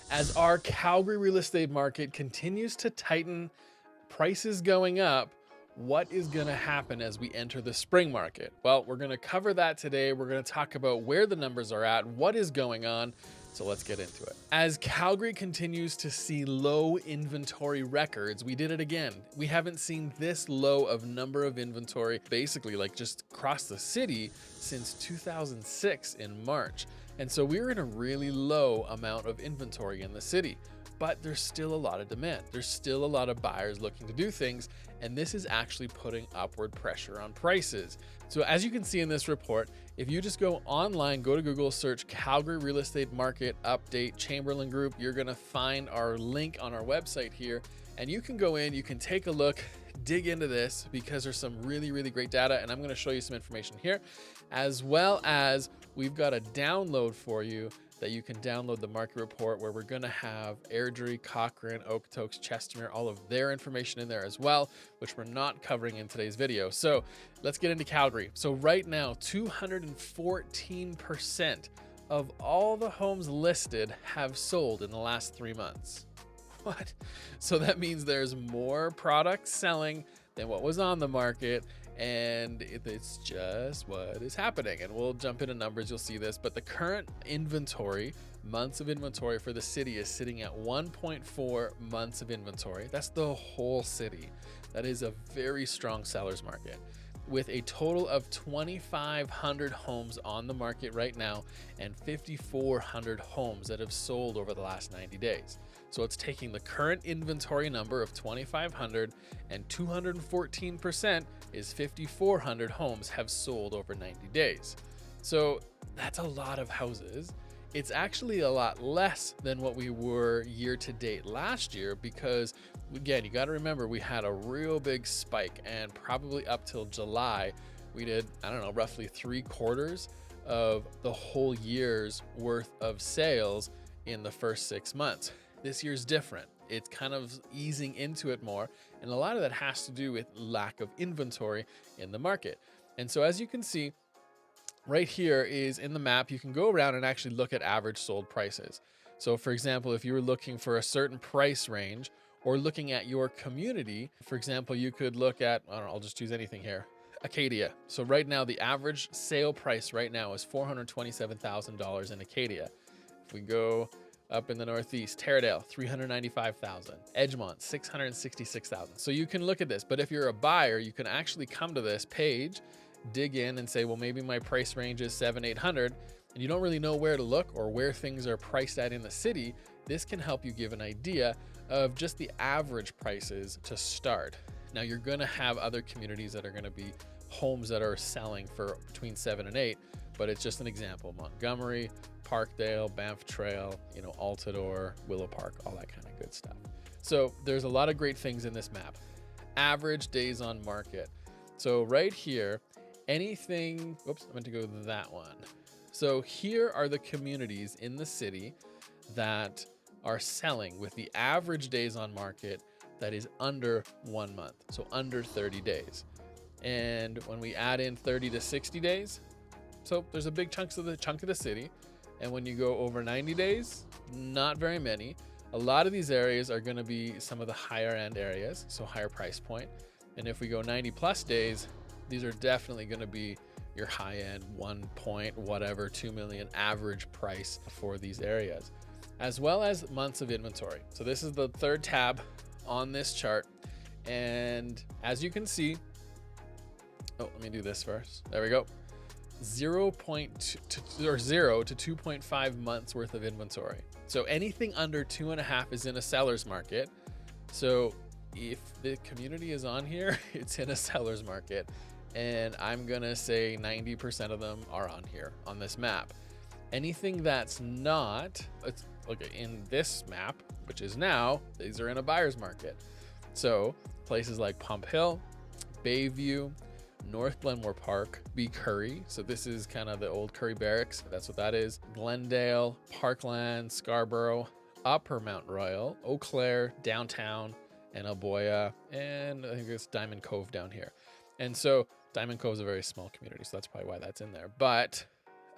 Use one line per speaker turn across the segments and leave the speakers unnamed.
As our Calgary real estate market continues to tighten, prices going up, what is going to happen as we enter the spring market? Well, we're going to cover that today. We're going to talk about where the numbers are at, what is going on. So let's get into it. As Calgary continues to see low inventory records, we did it again. We haven't seen this low of number of inventory, basically like just across the city, since 2006 in March. And so we're in a really low amount of inventory in the city, but there's still a lot of demand. There's still a lot of buyers looking to do things, and this is actually putting upward pressure on prices. So as you can see in this report, if you just go online, go to Google, search Calgary Real Estate Market Update Chamberlain Group, you're gonna find our link on our website here, and you can go in, you can take a look, dig into this because there's some really, really great data, and I'm gonna show you some information here, as well as we've got a download for you that you can download the market report where we're going to have Airdrie, Cochrane, Okotoks, Chestermere, all of their information in there as well, which we're not covering in today's video. So let's get into Calgary. So right now, 214% of all the homes listed have sold in the last 3 months. What? So that means there's more product selling than what was on the market, and it's just what is happening. And we'll jump into numbers, you'll see this, but the current inventory, months of inventory for the city is sitting at 1.4 months of inventory. That's the whole city. That is a very strong seller's market, with a total of 2,500 homes on the market right now and 5,400 homes that have sold over the last 90 days. So it's taking the current inventory number of 2,500 and 214% is 5,400 homes have sold over 90 days. So that's a lot of houses. It's actually a lot less than what we were year to date last year because, again, you got to remember we had a real big spike, and probably up till July, we did, I don't know, roughly 3/4 of the whole year's worth of sales in the first 6 months. This year's different. It's kind of easing into it more, and a lot of that has to do with lack of inventory in the market. And so as you can see, right here is in the map, you can go around and actually look at average sold prices. So for example, if you were looking for a certain price range or looking at your community, for example, you could look at, I don't know, I'll just choose anything here, Acadia. So right now, the average sale price right now is $427,000 in Acadia. If we go up in the Northeast, Taradale, $395,000, Edgemont, $666,000. So you can look at this, but if you're a buyer, you can actually come to this page, dig in and say, well, maybe my price range is $700-800, and you don't really know where to look or where things are priced at in the city. This can help you give an idea of just the average prices to start. Now you're gonna have other communities that are gonna be homes that are selling for between 7 and 8, but it's just an example. Montgomery, Parkdale, Banff Trail, Altadore, Willow Park, all that kind of good stuff. So there's a lot of great things in this map. Average days on market. So right here, anything, oops, I meant to go to that one. So here are the communities in the city that are selling with the average days on market that is under 1 month, so under 30 days. And when we add in 30 to 60 days, so there's a big chunk of the city. And when you go over 90 days, not very many. A lot of these areas are going to be some of the higher end areas, so higher price point. And if we go 90 plus days, these are definitely going to be your high end 1 point, whatever, 2 million average price for these areas, as well as months of inventory. So this is the third tab on this chart. And as you can see, let me do this first. There we go. 0 to 2.5 months worth of inventory. So anything under 2.5 is in a seller's market. So if the community is on here, it's in a seller's market. And I'm gonna say 90% of them are on here on this map. Anything that's not, let's look at in this map, which is now, these are in a buyer's market. So places like Pump Hill, Bayview, North Glenmore Park, B. Curry. So this is kind of the old Curry Barracks. That's what that is. Glendale, Parkland, Scarborough, Upper Mount Royal, Eau Claire, downtown, and Alboya, and I think it's Diamond Cove down here. And so Diamond Cove is a very small community, so that's probably why that's in there. But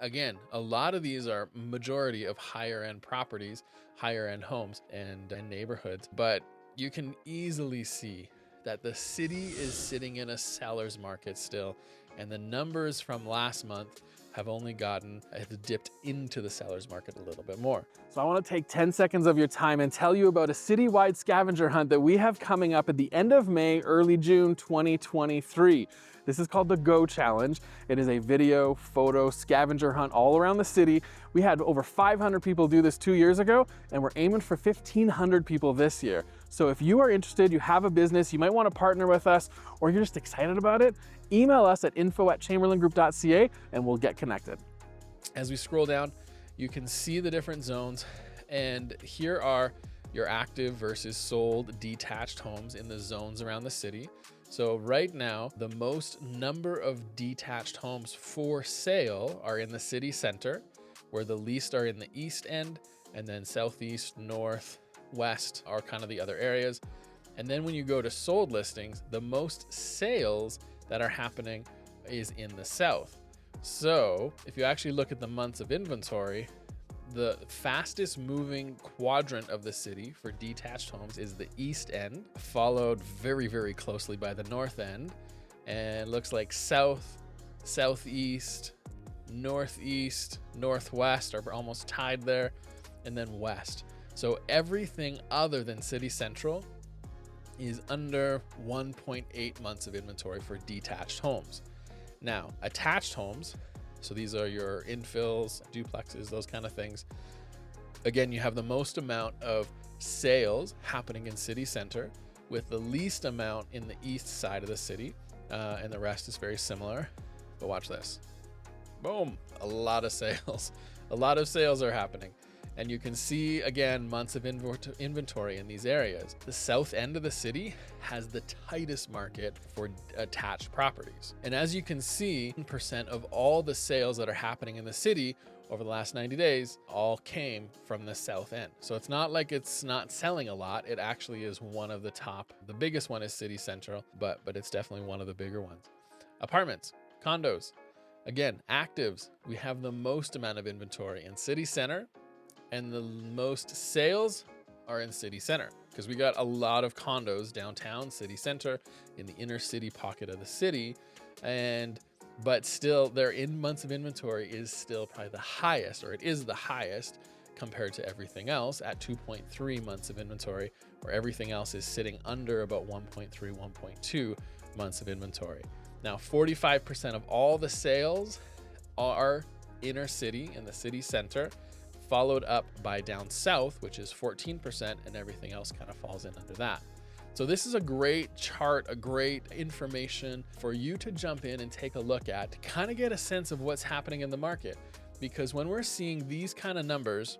again, a lot of these are majority of higher end properties, higher end homes and neighborhoods. But you can easily see that the city is sitting in a seller's market still. And the numbers from last month have only have dipped into the seller's market a little bit more. So I want to take 10 seconds of your time and tell you about a citywide scavenger hunt that we have coming up at the end of May, early June 2023. This is called the Go Challenge. It is a video, photo, scavenger hunt all around the city. We had over 500 people do this 2 years ago, and we're aiming for 1,500 people this year. So if you are interested, you have a business, you might want to partner with us, or you're just excited about it, email us at info@chamberlaingroup.ca and we'll get connected. As we scroll down, you can see the different zones, and here are your active versus sold detached homes in the zones around the city. So right now, the most number of detached homes for sale are in the city center, where the least are in the east end, and then southeast, north, west are kind of the other areas. And then when you go to sold listings, the most sales that are happening is in the south. So if you actually look at the months of inventory, the fastest moving quadrant of the city for detached homes is the east end, followed very, very closely by the north end. And it looks like south, southeast, northeast, northwest are almost tied there, and then west. So everything other than city central is under 1.8 months of inventory for detached homes. Now, attached homes, so these are your infills, duplexes, those kind of things. Again, you have the most amount of sales happening in city center, with the least amount in the east side of the city, and the rest is very similar. But watch this. Boom, a lot of sales. A lot of sales are happening. And you can see, again, months of inventory in these areas. The south end of the city has the tightest market for attached properties. And as you can see, 10% of all the sales that are happening in the city over the last 90 days all came from the south end. So it's not like it's not selling a lot. It actually is one of the top. The biggest one is city central, but it's definitely one of the bigger ones. Apartments, condos, again, actives. We have the most amount of inventory in city center, and the most sales are in city center, because we got a lot of condos downtown, city center, in the inner city pocket of the city. But still, their months of inventory is still probably the highest, or it is the highest compared to everything else at 2.3 months of inventory, where everything else is sitting under about 1.3, 1.2 months of inventory. Now, 45% of all the sales are inner city in the city center, followed up by down south, which is 14%, and everything else kind of falls in under that. So this is a great chart, a great information for you to jump in and take a look at to kind of get a sense of what's happening in the market. Because when we're seeing these kind of numbers,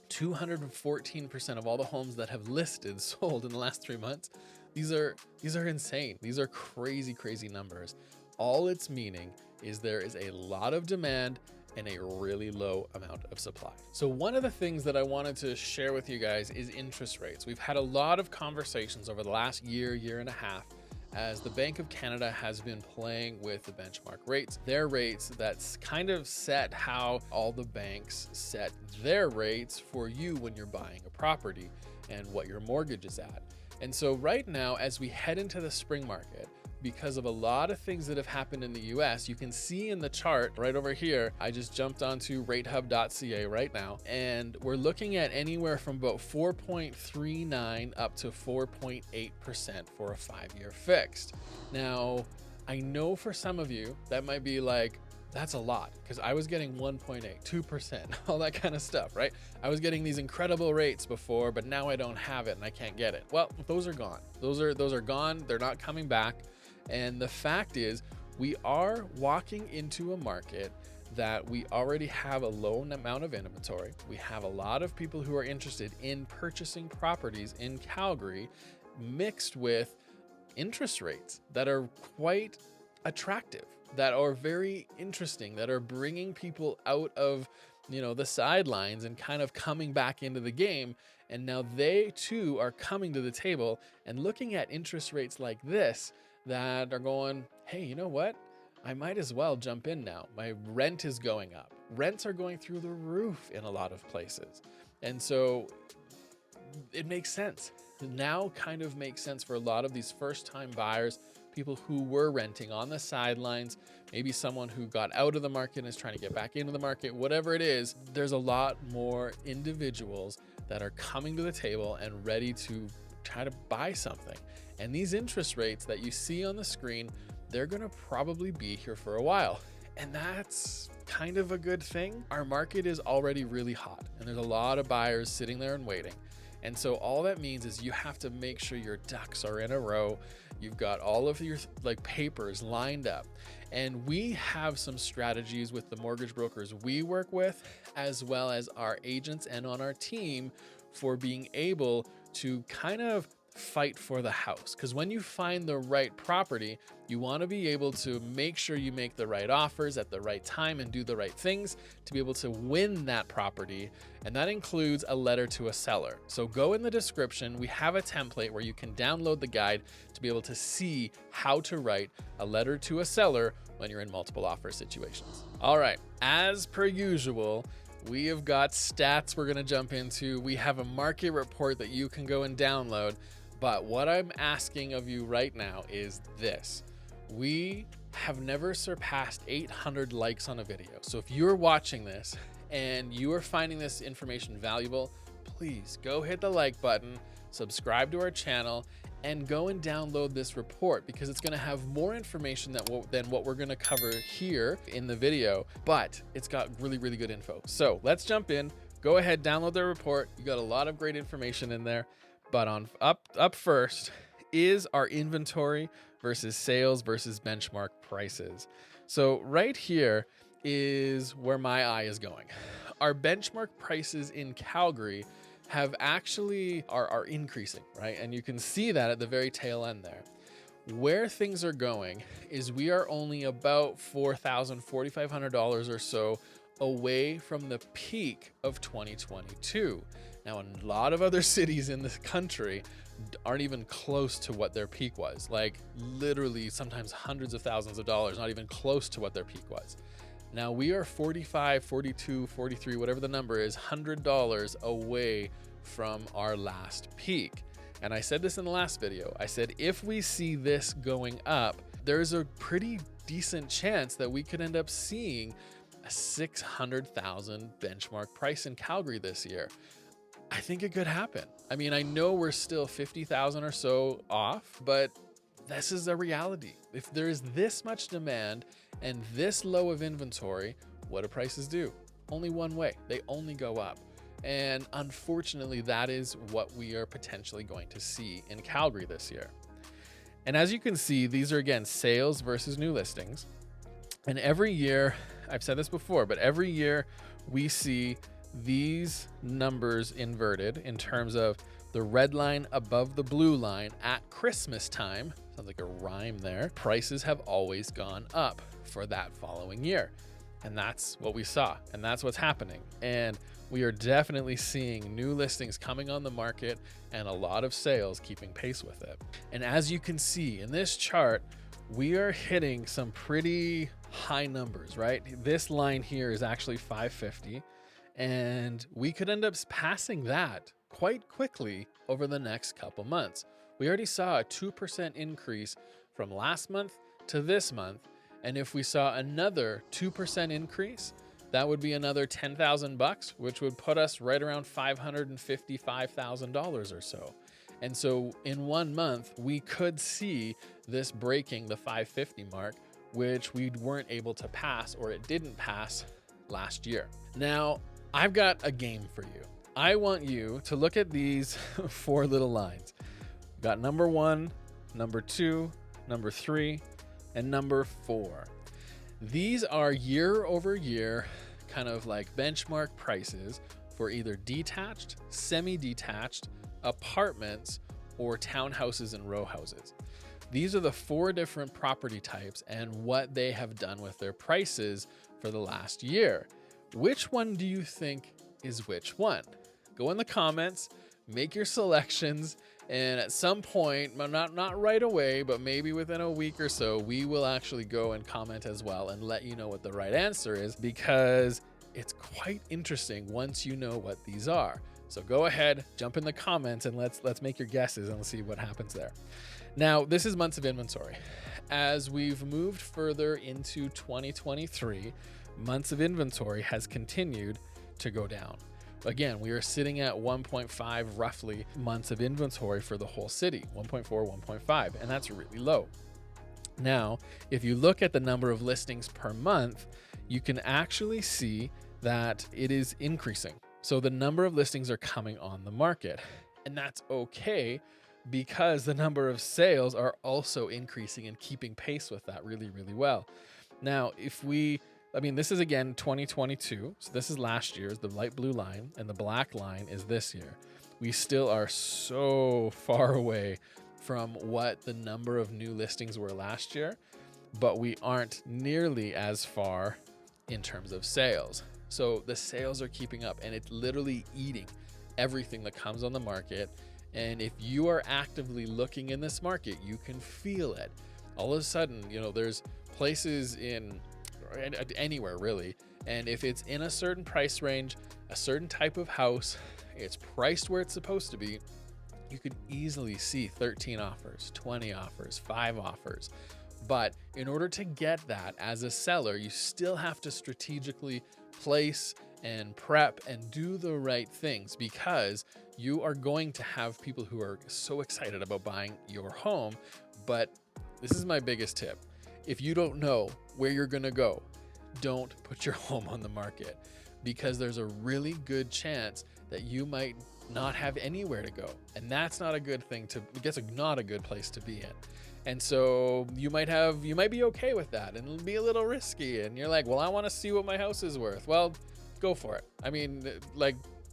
214% of all the homes that have listed sold in the last 3 months, these are insane. These are crazy, crazy numbers. All it's meaning is there is a lot of demand and a really low amount of supply. So one of the things that I wanted to share with you guys is interest rates. We've had a lot of conversations over the last year and a half, as the Bank of Canada has been playing with the benchmark rates, their rates that's kind of set how all the banks set their rates for you when you're buying a property and what your mortgage is at. And so right now, as we head into the spring market, because of a lot of things that have happened in the US, you can see in the chart right over here, I just jumped onto ratehub.ca right now, and we're looking at anywhere from about 4.39 up to 4.8% for a 5-year fixed. Now, I know for some of you, that might be like, that's a lot, because I was getting 1.8, 2%, all that kind of stuff, right? I was getting these incredible rates before, but now I don't have it and I can't get it. Well, those are gone. Those are gone. They're not coming back. And the fact is, we are walking into a market that we already have a low amount of inventory. We have a lot of people who are interested in purchasing properties in Calgary, mixed with interest rates that are quite attractive, that are very interesting, that are bringing people out of, the sidelines and kind of coming back into the game. And now they too are coming to the table and looking at interest rates like this that are going, hey, you know what? I might as well jump in now. My rent is going up. rents are going through the roof in a lot of places. And so it makes sense. It now kind of makes sense for a lot of these first-time buyers, people who were renting on the sidelines, maybe someone who got out of the market and is trying to get back into the market, whatever it is. There's a lot more individuals that are coming to the table and ready to try to buy something. And these interest rates that you see on the screen, they're gonna probably be here for a while. And that's kind of a good thing. Our market is already really hot and there's a lot of buyers sitting there and waiting. And so all that means is you have to make sure your ducks are in a row. You've got all of your papers lined up. And we have some strategies with the mortgage brokers we work with, as well as our agents and on our team, for being able to kind of fight for the house. Because when you find the right property, you want to be able to make sure you make the right offers at the right time and do the right things to be able to win that property. And that includes a letter to a seller. So go in the description. We have a template where you can download the guide to be able to see how to write a letter to a seller when you're in multiple offer situations. All right, as per usual, we have got stats we're going to jump into. We have a market report that you can go and download. But what I'm asking of you right now is this. We have never surpassed 800 likes on a video. So if you're watching this and you are finding this information valuable, please go hit the like button, subscribe to our channel, and go and download this report, because it's going to have more information than what we're going to cover here in the video, but it's got really, really good info. So let's jump in. Go ahead, download the report. You got a lot of great information in there. But up first is our inventory versus sales versus benchmark prices. So right here is where my eye is going. Our benchmark prices in Calgary have actually are increasing, right? And you can see that at the very tail end there. Where things are going is we are only about $4,000, $4,500 or so away from the peak of 2022. Now, a lot of other cities in this country aren't even close to what their peak was. Like literally sometimes hundreds of thousands of dollars, not even close to what their peak was. Now we are 45, 42, 43, whatever the number is, $100 away from our last peak. And I said this in the last video. I said, if we see this going up, there's a pretty decent chance that we could end up seeing a $600,000 benchmark price in Calgary this year. I think it could happen. I mean, I know we're still 50,000 or so off, but this is a reality. If there's this much demand and this low of inventory, what do prices do? Only one way. They only go up. And unfortunately, that is what we are potentially going to see in Calgary this year. And as you can see, these are again sales versus new listings. And every year, I've said this before, but every year we see these numbers inverted in terms of the red line above the blue line at Christmas time. Sounds like a rhyme there. Prices have always gone up for that following year. And that's what we saw. And that's what's happening. And we are definitely seeing new listings coming on the market and a lot of sales keeping pace with it. And as you can see in this chart, we are hitting some pretty high numbers, right? This line here is actually 550. And we could end up passing that quite quickly over the next couple months. We already saw a 2% increase from last month to this month. And if we saw another 2% increase, that would be another $10,000, which would put us right around $555,000 or so. And so in 1 month, we could see this breaking the 550 mark, which we weren't able to pass, or it didn't pass last year. Now, I've got a game for you. I want you to look at these 4 little lines. We've got number 1, number 2, number 3, and number 4. These are year over year kind of like benchmark prices for either detached, semi-detached, apartments, or townhouses and row houses. These are the 4 different property types and what they have done with their prices for the last year. Which one do you think is which one? Go in the comments, make your selections, and at some point, not right away, but maybe within a week or so, we will actually go and comment as well and let you know what the right answer is, because it's quite interesting once you know what these are. So go ahead, jump in the comments, and let's make your guesses and let's see what happens there. Now, this is months of inventory. As we've moved further into 2023, months of inventory has continued to go down. Again, we are sitting at 1.5 roughly months of inventory for the whole city, 1.4, 1.5, and that's really low. Now, if you look at the number of listings per month, you can actually see that it is increasing. So the number of listings are coming on the market, and that's okay because the number of sales are also increasing and keeping pace with that really, really well. Now, this is again 2022. So this is last year's, the light blue line, and the black line is this year. We still are so far away from what the number of new listings were last year, but we aren't nearly as far in terms of sales. So the sales are keeping up, and it's literally eating everything that comes on the market. And if you are actively looking in this market, you can feel it. All of a sudden, there's places in anywhere really. And if it's in a certain price range, a certain type of house, it's priced where it's supposed to be, you could easily see 13 offers, 20 offers, 5 offers. But in order to get that as a seller, you still have to strategically place and prep and do the right things, because you are going to have people who are so excited about buying your home. But this is my biggest tip. If you don't know where you're going to go, don't put your home on the market, because there's a really good chance that you might not have anywhere to go. And that's not a good thing not a good place to be in. And so you might be okay with that, and it'll be a little risky. And you're like, well, I want to see what my house is worth. Well, go for it.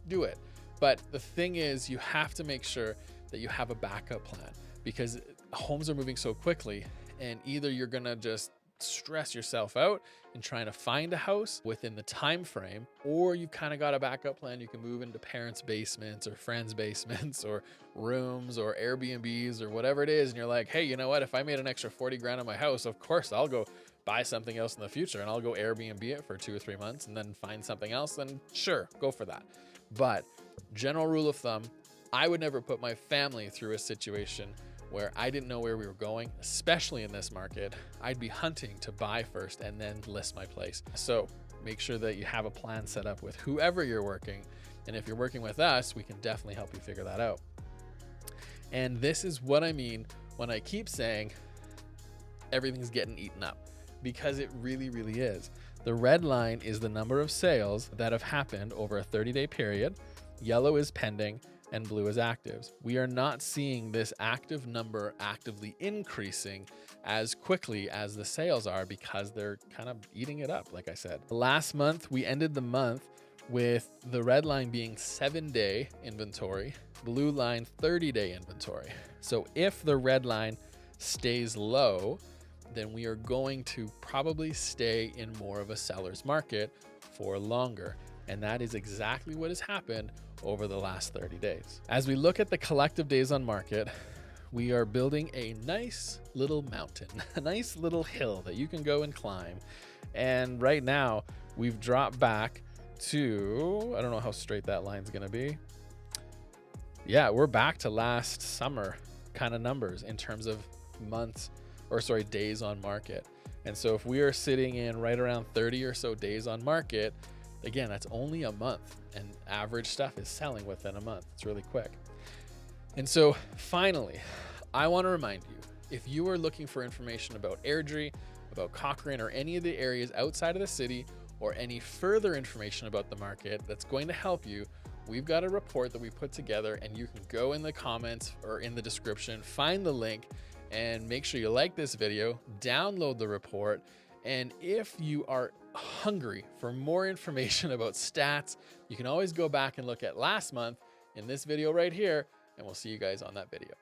Do it. But the thing is, you have to make sure that you have a backup plan, because homes are moving so quickly, and either you're going to just stress yourself out in trying to find a house within the time frame, or you've kind of got a backup plan. You can move into parents' basements or friends' basements or rooms or Airbnbs or whatever it is. And you're like, hey, you know what? If I made an extra 40 grand on my house, of course I'll go buy something else in the future, and I'll go Airbnb it for 2 or 3 months and then find something else. Then sure, go for that. But general rule of thumb, I would never put my family through a situation where I didn't know where we were going, especially in this market. I'd be hunting to buy first and then list my place. So make sure that you have a plan set up with whoever you're working. And if you're working with us, we can definitely help you figure that out. And this is what I mean when I keep saying everything's getting eaten up, because it really, really is. The red line is the number of sales that have happened over a 30-day period. Yellow is pending, and blue is actives. We are not seeing this active number actively increasing as quickly as the sales are, because they're kind of eating it up, like I said. Last month, we ended the month with the red line being 7-day inventory, blue line 30-day inventory. So if the red line stays low, then we are going to probably stay in more of a seller's market for longer. And that is exactly what has happened over the last 30 days. As we look at the collective days on market, we are building a nice little mountain, a nice little hill that you can go and climb. And right now we've dropped back to, I don't know how straight that line's gonna be. Yeah, we're back to last summer kind of numbers in terms of days on market. And so if we are sitting in right around 30 or so days on market, again, that's only a month, and average stuff is selling within a month. It's really quick. And so finally, I want to remind you, if you are looking for information about Airdrie, about Cochrane, or any of the areas outside of the city, or any further information about the market that's going to help you, we've got a report that we put together, and you can go in the comments or in the description, find the link, and make sure you like this video, download the report. And if you are hungry for more information about stats, you can always go back and look at last month in this video right here, and we'll see you guys on that video.